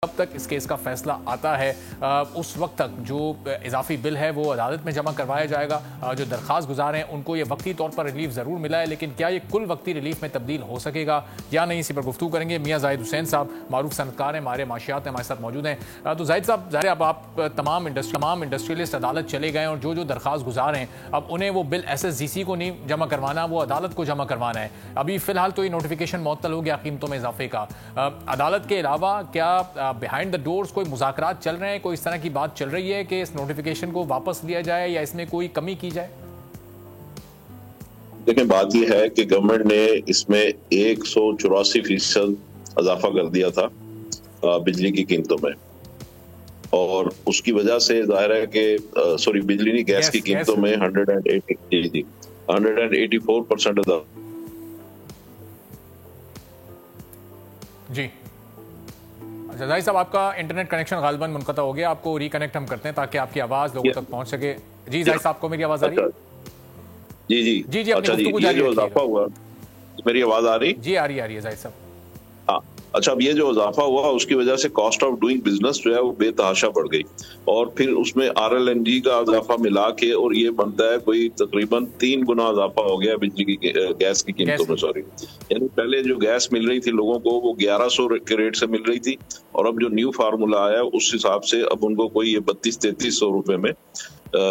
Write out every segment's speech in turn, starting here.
कब तक इस केस का फैसला आता है उस वक्त तक जो इजाफी बिल है वो अदालत में जमा करवाया जाएगा। जो दरख्वास्त गुजार हैं उनको ये वक्ती तौर पर रिलीफ ज़रूर मिला है, लेकिन क्या ये कुल वक्ती रिलीफ में तब्दील हो सकेगा या नहीं, इसी पर गुफ्तगू करेंगे। मियाँ जाहिद हुसैन साहब मारूफ सनतकार हैं, हमारे माशियात में हमारे साथ मौजूद हैं। तो जाहिद साहब, ज़ाहिर अब आप तमाम इंडस्ट्रियलिस्ट अदालत चले गए और जो दरख्वास्त गुजार हैं अब उन्हें वो बिल SSGC को नहीं जमा करवाना, वो अदालत को जमा करवाना है। अभी फ़िलहाल तो ये नोटिफिकेशन मुअत्तल हो गया कीमतों में इजाफे का। अदालत के अलावा क्या बिहाइंड द डोर्स कोई मुज़ाकरात चल रहे हैं, कोई इस तरह की बात चल रही है कि इस नोटिफिकेशन को वापस लिया जाए या इसमें कोई कमी की जाए? देखिए, बात यह है कि गवर्नमेंट ने इसमें 184% इजाफा कर दिया था बिजली की कीमतों में, और उसकी वजह से जाहिर है कि बिजली नहीं, गैस की कीमतों में 184% जी। अच्छा जाहिद साहब, आपका इंटरनेट कनेक्शन गालिबन मुनक़ता हो गया, आपको रिकनेक्ट हम करते हैं ताकि आपकी आवाज़ लोगों तक पहुंच सके। जी जाहिद साहब, को मेरी आवाज़ आ रही है? जी जी जी जी, अच्छा जी, ये जो इजाफा हुआ, मेरी आवाज़ आ रही? जी आ रही है जाहिद साहब। हाँ, अच्छा, अब ये जो इजाफा हुआ उसकी वजह से कॉस्ट ऑफ डूइंग बिजनेस जो है वो बेतहाशा बढ़ गई, और फिर उसमें RLNG का इजाफा मिला के और ये बनता है कोई तकरीबन 3 गुना इजाफा हो गया बिजली की गैस की कीमतों में। यानी पहले जो गैस मिल रही थी लोगों को वो 1100 के रेट से मिल रही थी, और अब जो न्यू फार्मूला आया उस हिसाब से अब उनको कोई ये 3200-3300 रुपए में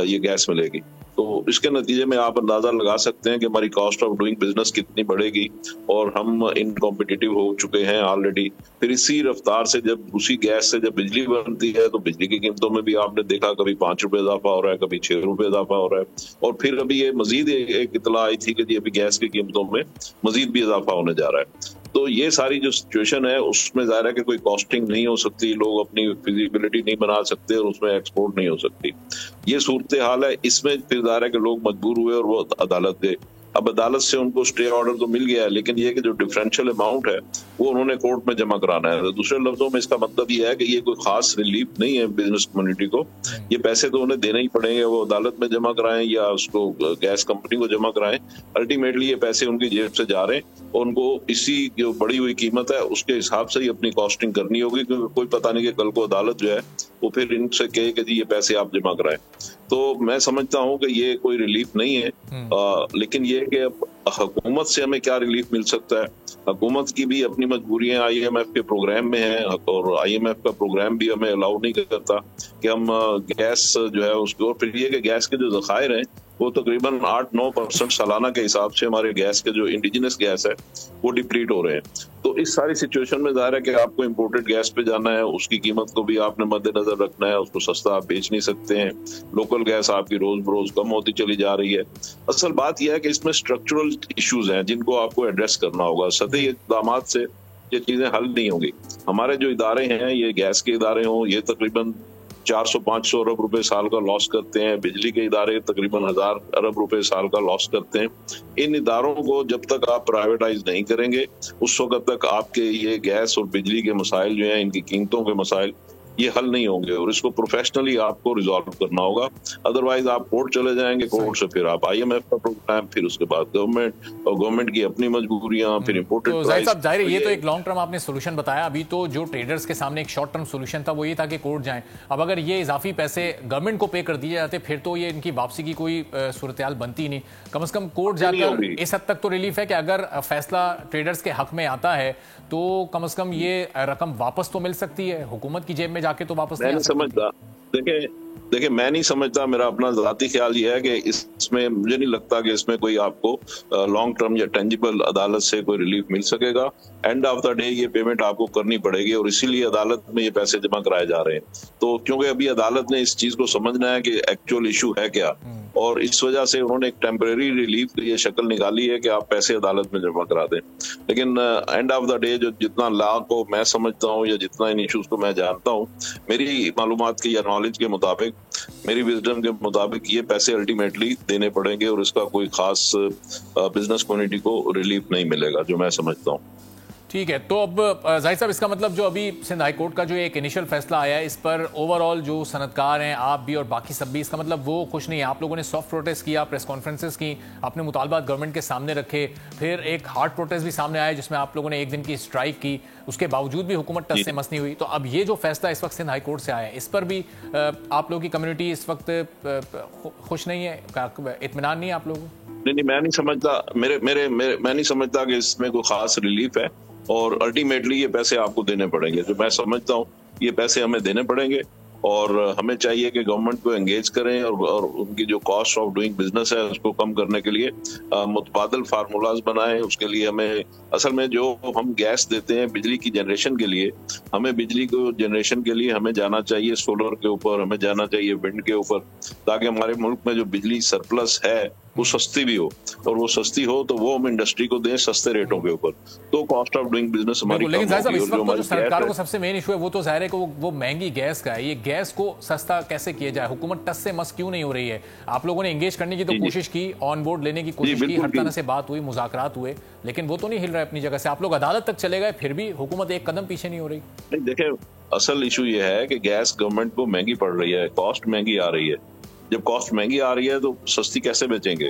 ये गैस मिलेगी। तो इसके नतीजे में आप अंदाजा लगा सकते हैं कि हमारी कॉस्ट ऑफ डूइंग बिजनेस कितनी बढ़ेगी, और हम इनकॉम्पिटिटिव हो चुके हैं ऑलरेडी। फिर इसी रफ्तार से जब उसी गैस से जब बिजली बनती है तो बिजली की कीमतों में भी आपने देखा कभी 5 रुपए इजाफा हो रहा है, कभी 6 रुपए इजाफा हो रहा है, और फिर अभी ये मजीद एक इतला आई थी कि जी अभी गैस की कीमतों में मजीद भी इजाफा होने जा रहा है। तो ये सारी जो सिचुएशन है उसमें जाहिर है कि कोई कॉस्टिंग नहीं हो सकती, लोग अपनी फिजिबिलिटी नहीं बना सकते और उसमें एक्सपोर्ट नहीं हो सकती। ये सूरत हाल है। इसमें फिर जाहिर है कि लोग मजबूर हुए और वो अदालत गए। अब अदालत से उनको स्टे ऑर्डर तो मिल गया है, लेकिन ये कि जो डिफरेंशियल अमाउंट है वो उन्होंने कोर्ट में जमा कराना है। तो दूसरे लफ्जों में इसका मतलब ये है कि ये कोई खास रिलीफ नहीं है बिजनेस कम्युनिटी को। ये पैसे तो उन्हें देने ही पड़ेंगे, वो अदालत में जमा कराएं या उसको गैस कंपनी को जमा कराएं। अल्टीमेटली ये पैसे उनकी जेब से जा रहे हैं और उनको इसी जो बढ़ी हुई कीमत है उसके हिसाब से ही अपनी कॉस्टिंग करनी होगी, क्योंकि कोई पता नहीं कि कल को अदालत जो है वो फिर इनसे कहे कि जी ये पैसे आप जमा कराएं। तो मैं समझता हूं कि ये कोई रिलीफ नहीं है, लेकिन ये कि हुकूमत से हमें क्या रिलीफ मिल सकता है। हुकूमत की भी अपनी मजबूरियां IMF के प्रोग्राम में है, और IMF का प्रोग्राम भी हमें अलाउ नहीं करता कि हम गैस जो है उसको, और फिर ये कि गैस के जो ज़खायर हैं वो तकरीबन 8-9% सालाना के हिसाब से हमारे गैस के जो इंडिजिनस गैस है वो डिप्लीट हो रहे हैं। तो इस सारी सिचुएशन में जाहिर है कि आपको इंपोर्टेड गैस पे जाना है, उसकी कीमत को भी आपने मद्देनजर रखना है, उसको सस्ता आप बेच नहीं सकते हैं। लोकल गैस आपकी रोज बरोज कम होती चली जा रही है। असल बात यह है कि इसमें स्ट्रक्चरल इश्यूज हैं जिनको आपको एड्रेस करना होगा। सतही इक़दाम से ये चीजें हल नहीं होंगी। हमारे जो इदारे हैं, ये गैस के इदारे हों, ये तकरीबन 400-500 अरब रुपए साल का लॉस करते हैं। बिजली के इदारे तकरीबन 1000 अरब रुपए साल का लॉस करते हैं। इन इदारों को जब तक आप प्राइवेटाइज नहीं करेंगे उस वक्त तक आपके ये गैस और बिजली के मसाइल जो हैं, इनकी कीमतों के मसाइल, ये हल नहीं होंगे, और इसको प्रोफेशनली आपको रिजॉल्व करना होगा। अदरवाइज आप कोर्ट चले जाएंगे, कोर्ट से फिर आप IMF का प्रोग्राम, फिर उसके बाद गवर्नमेंट, और गवर्नमेंट की अपनी मजबूरियां, फिर इम्पोर्टेड तो जाहिद साहब, जाहिर है ये तो एक लॉन्ग टर्म आपने सोल्यूशन बताया। अभी तो जो ट्रेडर्स के सामने एक शॉर्ट टर्म सोल्यूशन था वो ये था कि कोर्ट जाएं। अब अगर ये इजाफी पैसे गवर्नमेंट को पे कर दिए जाते फिर तो ये इनकी वापसी की कोई सूरत हाल बनती नहीं। कम से कम कोर्ट जाकर इस हद तक तो रिलीफ है कि अगर फैसला ट्रेडर्स के हक में आता है तो कम से कम ये रकम वापस तो मिल सकती है। हुकूमत की जेब में जाके तो वापस नहीं समझता। देखिए मैं नहीं समझता, मेरा अपना ज़ाती ख्याल ये है कि इसमें मुझे नहीं लगता कि इसमें कोई आपको लॉन्ग टर्म या टेंजिबल अदालत से कोई रिलीफ मिल सकेगा। एंड ऑफ द डे ये पेमेंट आपको करनी पड़ेगी, और इसीलिए अदालत में ये पैसे जमा कराए जा रहे हैं। तो क्योंकि अभी अदालत ने इस चीज को समझना है कि एक्चुअल इशू है क्या, और इस वजह से उन्होंने एक टेम्परेरी रिलीफ की ये शक्ल निकाली है कि आप पैसे अदालत में जमा करा दें। लेकिन एंड ऑफ द डे जो जितना लॉ को मैं समझता हूँ या जितना इन इशूज को मैं जानता हूँ, मेरी मालूमात की या नॉलेज के मुताबिक, मेरी विजडम के मुताबिक, ये पैसे अल्टीमेटली देने पड़ेंगे और इसका कोई खास बिजनेस कम्युनिटी को रिलीफ नहीं मिलेगा, जो मैं समझता हूँ। ठीक है, तो अब जाहिद साहब इसका मतलब जो अभी सिंध हाई कोर्ट का जो एक इनिशियल फैसला आया है इस पर ओवरऑल जो सनतकार हैं, आप भी और बाकी सब भी, इसका मतलब वो खुश नहीं है। आप लोगों ने सॉफ्ट प्रोटेस्ट किया, प्रेस कॉन्फ्रेंसेस की, अपने मुतालबात गवर्नमेंट के सामने रखे, फिर एक हार्ड प्रोटेस्ट भी सामने आया जिसमें आप लोगों ने एक दिन की स्ट्राइक की, उसके बावजूद भी हुकूमत टस से मस नहीं हुई। तो अब ये जो फैसला इस वक्त सिंध हाई कोर्ट से आया है इस पर भी आप लोगों की कम्युनिटी इस वक्त खुश नहीं है, इत्मीनान नहीं है आप लोगों को? नहीं, मैं नहीं समझता, मैं नहीं समझता कि इसमें कोई खास रिलीफ है। और अल्टीमेटली ये पैसे आपको देने पड़ेंगे, जो मैं समझता हूँ ये पैसे हमें देने पड़ेंगे। और हमें चाहिए कि गवर्नमेंट को एंगेज करें और उनकी जो कॉस्ट ऑफ डूइंग बिजनेस है उसको कम करने के लिए मुतबादल फार्मूलाज बनाएं। उसके लिए हमें असल में जो हम गैस देते हैं बिजली की जनरेशन के लिए, हमें बिजली को जनरेशन के लिए हमें जाना चाहिए सोलर के ऊपर, हमें जाना चाहिए विंड के ऊपर, ताकि हमारे मुल्क में जो बिजली सरप्लस है वो सस्ती भी हो। और वो सस्ती हो तो वो हम इंडस्ट्री को दें सस्ते रेटों के ऊपर, तो कॉस्ट ऑफ डूइंग बिजनेस हमारी कम होगी। लेकिन इस वक्त जो सरकारों को सबसे मेन इशू है वो तो जाहिर है कि वो महंगी गैस का है। ये गैस को सस्ता कैसे किया जाए? हुकूमत टस से मस क्यों नहीं हो रही है? आप लोगों ने एंगेज करने की तो कोशिश की, ऑन बोर्ड लेने की कोशिश की, हर तरह से बात हुई, मुज़ाकरात हुए, लेकिन वो तो नहीं हिल रहा है अपनी जगह से। आप लोग अदालत तक चले गए, फिर भी हुकूमत एक कदम पीछे नहीं हो रही। नहीं, देखें, असल इशू ये है कि गैस गवर्नमेंट को महंगी पड़ रही है, कॉस्ट महंगी आ रही है। जब कॉस्ट महंगी आ रही है तो सस्ती कैसे बेचेंगे?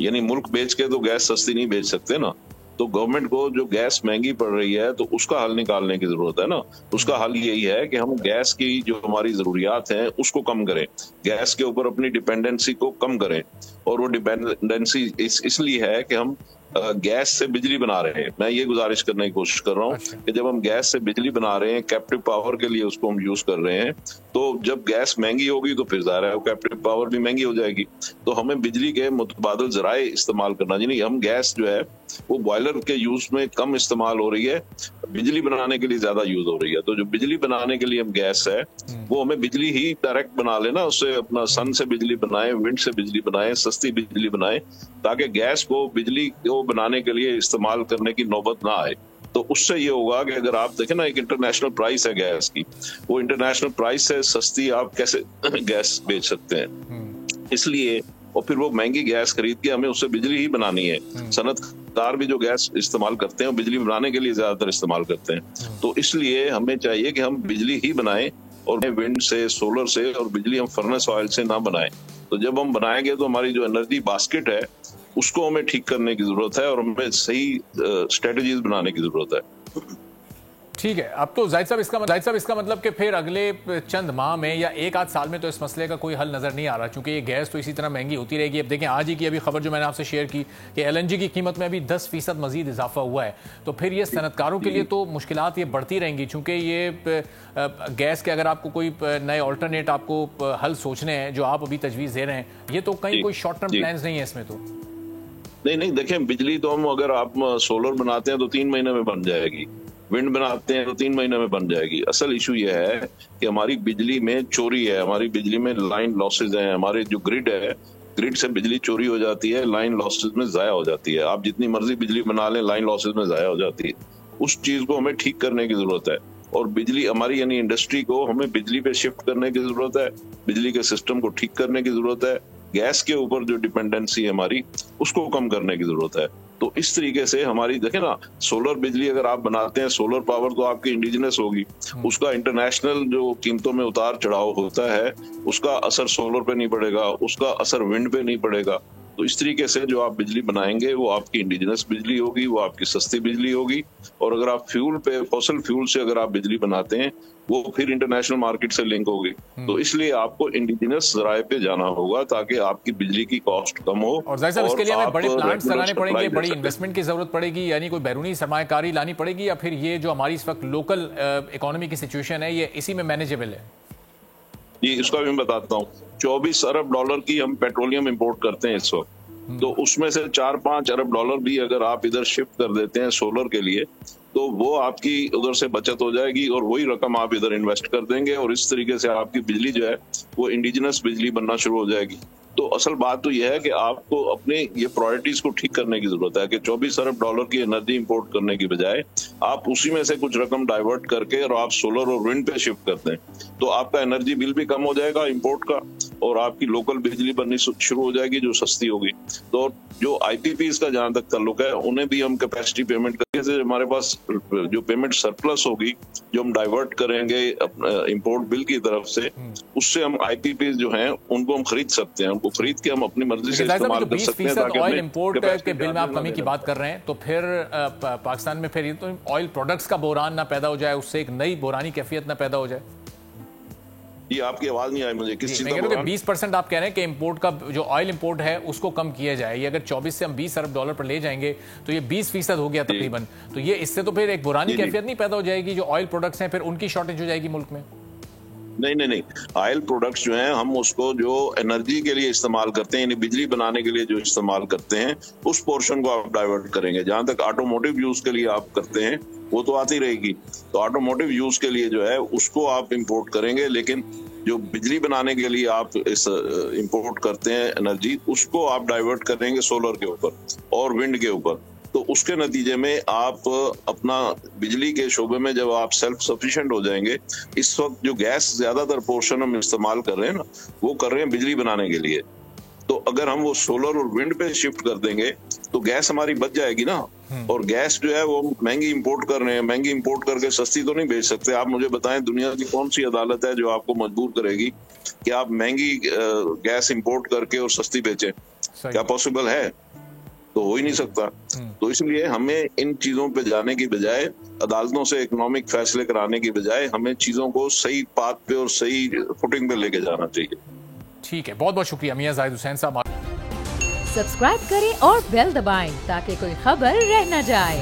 यानी मुल्क बेच के तो गैस सस्ती नहीं बेच सकते ना। तो गवर्नमेंट को जो गैस महंगी पड़ रही है तो उसका हल निकालने की जरूरत है ना। उसका हल यही है कि हम गैस की जो हमारी जरूरियात हैं उसको कम करें, गैस के ऊपर अपनी डिपेंडेंसी को कम करें। और वो डिपेंडेंसी इसलिए है कि हम गैस से बिजली बना रहे हैं। मैं ये गुजारिश करने की कोशिश कर रहा हूँ कि जब हम गैस से बिजली बना रहे हैं, कैप्टिव पावर के लिए उसको हम यूज कर रहे हैं, तो जब गैस महंगी होगी तो फिर ज़ाहिर है वो कैप्टिव पावर भी महंगी हो जाएगी। तो हमें बिजली के मुतबादल जराए इस्तेमाल करना चाहिए। हम गैस जो है वो बॉयलर के यूज में कम इस्तेमाल हो रही है, बिजली बनाने के लिए ज्यादा यूज हो रही है। तो जो बिजली बनाने के लिए हम गैस है वो हमें बिजली ही डायरेक्ट बना लेना, उससे अपना सन से बिजली बनाए, विंड से बिजली बनाए, सस्ती बिजली बनाए, ताकि गैस को बिजली को बनाने के लिए इस्तेमाल करने की नौबत ना आए। तो उससे ये होगा कि अगर आप देखें ना, एक इंटरनेशनल प्राइस है गैस की, वो इंटरनेशनल प्राइस से सस्ती आप कैसे गैस बेच सकते हैं? इसलिए और फिर वो महंगी गैस खरीद के हमें उससे बिजली ही बनानी है। सनतकार भी जो गैस इस्तेमाल करते हैं वो बिजली बनाने के लिए ज्यादातर इस्तेमाल करते हैं। तो इसलिए हमें चाहिए कि हम बिजली ही बनाएं, और विंड से, सोलर से, और बिजली हम फर्नेस ऑयल से ना बनाएं। तो जब हम बनाएंगे तो हमारी जो एनर्जी बास्केट है उसको हमें ठीक करने की जरूरत है और हमें सही स्ट्रेटजीज बनाने की जरूरत है। ठीक है, अब तो जाहिद साहब इसका मतलब कि फिर अगले चंद माह में या एक आध साल में तो इस मसले का कोई हल नजर नहीं आ रहा, क्योंकि ये गैस तो इसी तरह महंगी होती रहेगी। अब देखें, आज ही की अभी खबर जो मैंने आपसे शेयर की कि LNG की कीमत में अभी 10% मजीद इजाफा हुआ है। तो फिर ये सनतकारों के लिए तो मुश्किलात ये बढ़ती रहेंगी, चूंकि ये गैस के अगर आपको कोई नए ऑल्टरनेट आपको हल सोचने हैं जो आप अभी तजवीज़ दे रहे हैं, ये तो कहीं कोई शॉर्ट टर्म प्लान नहीं है इसमें। तो नहीं, देखें, बिजली तो हम अगर आप सोलर बनाते हैं तो 3 महीने में बन जाएगी, विंड बनाते हैं तो 3 महीने में बन जाएगी। असल इशू ये है कि हमारी बिजली में चोरी है, हमारी बिजली में लाइन लॉसेज हैं, हमारे जो ग्रिड है, ग्रिड से बिजली चोरी हो जाती है, लाइन लॉसेज में जाया हो जाती है। आप जितनी मर्जी बिजली बना लें, लाइन लॉसेज में जाया हो जाती है। उस चीज को हमें ठीक करने की जरूरत है। और बिजली हमारी यानी इंडस्ट्री को हमें बिजली पे शिफ्ट करने की जरूरत है, बिजली के सिस्टम को ठीक करने की जरूरत है, गैस के ऊपर जो डिपेंडेंसी है हमारी उसको कम करने की जरूरत है। तो इस तरीके से हमारी देखें ना, सोलर बिजली अगर आप बनाते हैं, सोलर पावर तो आपकी इंडिजिनस होगी, उसका इंटरनेशनल जो कीमतों में उतार चढ़ाव होता है उसका असर सोलर पे नहीं पड़ेगा, उसका असर विंड पे नहीं पड़ेगा। तो इस तरीके से जो आप बिजली बनाएंगे वो आपकी इंडिजिनस बिजली होगी, वो आपकी सस्ती बिजली होगी। और अगर आप फ्यूल पे, फॉसिल फ्यूल से अगर आप बिजली बनाते हैं वो फिर इंटरनेशनल मार्केट से लिंक होगी। तो इसलिए आपको इंडिजिनस जराए पे जाना होगा ताकि आपकी बिजली की कॉस्ट कम हो। और जाहिर इसके लिए हमें बड़े प्लांट्स लगाने पड़ेंगे, बड़ी इन्वेस्टमेंट की जरूरत पड़ेगी, यानी कोई बैरूनी सरमायाकारी लानी पड़ेगी, या फिर ये जो हमारी इस वक्त लोकल इकोनॉमी की सिचुएशन है ये इसी में मैनेजेबल है? जी, इसका भी मैं बताता हूँ। 24 अरब डॉलर की हम पेट्रोलियम इंपोर्ट करते हैं इस वक्त, तो उसमें से 4-5 अरब डॉलर भी अगर आप इधर शिफ्ट कर देते हैं सोलर के लिए तो वो आपकी उधर से बचत हो जाएगी और वही रकम आप इधर इन्वेस्ट कर देंगे और इस तरीके से आपकी बिजली जो है वो इंडिजिनस बिजली बनना शुरू हो जाएगी। तो असल बात तो यह है कि आपको अपने ये प्रायोरिटीज को ठीक करने की जरूरत है कि 24 अरब डॉलर की एनर्जी इंपोर्ट करने की बजाय आप उसी में से कुछ रकम डाइवर्ट करके और आप सोलर और विंड पे शिफ्ट करते हैं तो आपका एनर्जी बिल भी कम हो जाएगा इंपोर्ट का, और आपकी लोकल बिजली बननी शुरू हो जाएगी जो सस्ती होगी। तो जो IPPs का जहां तक ताल्लुक है, उन्हें भी हम कैपेसिटी पेमेंट करके से हमारे पास जो पेमेंट सरप्लस होगी जो हम डाइवर्ट करेंगे इंपोर्ट बिल की तरफ से, उससे हम IPPs जो हैं उनको हम खरीद सकते हैं, उनको खरीद के हम अपनी मर्जी से इस्तेमाल कर सकते हैं। ऑयल इंपोर्ट के बिल में आप कमी की बात कर रहे हैं, तो फिर पाकिस्तान में फिर तो ऑयल प्रोडक्ट्स का बहरान ना पैदा हो जाए, उससे एक नई बहरानी कैफियत ना पैदा हो जाए। ये आपकी आवाज नहीं आई मुझे, किस चीज का? 20% आप कह रहे हैं कि इंपोर्ट का जो ऑयल इंपोर्ट है उसको कम किया जाए। ये अगर 24 से हम 20 अरब डॉलर पर ले जाएंगे तो ये 20% हो गया तकरीबन। तो ये इससे तो फिर एक बुरानी कैफियत नहीं पैदा हो जाएगी, जो ऑयल प्रोडक्ट्स हैं फिर उनकी शॉर्टेज हो जाएगी मुल्क में? नहीं, ऑयल प्रोडक्ट्स जो हैं हम उसको जो एनर्जी के लिए इस्तेमाल करते हैं, यानी बिजली बनाने के लिए जो इस्तेमाल करते हैं, उस पोर्शन को आप डाइवर्ट करेंगे। जहां तक ऑटोमोटिव यूज के लिए आप करते हैं वो तो आती रहेगी, तो ऑटोमोटिव यूज के लिए जो है उसको आप इंपोर्ट करेंगे, लेकिन जो बिजली बनाने के लिए आप इस इंपोर्ट करते हैं एनर्जी, उसको आप डाइवर्ट करेंगे सोलर के ऊपर और विंड के ऊपर। तो उसके नतीजे में आप अपना बिजली के शोबे में जब आप सेल्फ सफिशिएंट हो जाएंगे, इस वक्त जो गैस ज्यादातर पोर्शन हम इस्तेमाल कर रहे हैं ना, वो कर रहे हैं बिजली बनाने के लिए। तो अगर हम वो सोलर और विंड पे शिफ्ट कर देंगे तो गैस हमारी बच जाएगी ना। और गैस जो है वो महंगी इंपोर्ट कर रहे हैं, महंगी इंपोर्ट करके सस्ती तो नहीं बेच सकते। आप मुझे बताएं दुनिया की कौन सी अदालत है जो आपको मजबूर करेगी कि आप महंगी गैस इंपोर्ट करके और सस्ती बेचें? क्या पॉसिबल है? तो हो ही नहीं सकता। तो इसलिए हमें इन चीजों पे जाने की बजाय, अदालतों से इकोनॉमिक फैसले कराने की बजाय, हमें चीजों को सही पाथ पे और सही फुटिंग पे लेके जाना चाहिए। ठीक है, बहुत बहुत शुक्रिया मियां जाहिद हुसैन साहब। सब्सक्राइब करें और बेल दबाएं ताकि कोई खबर रह न जाए।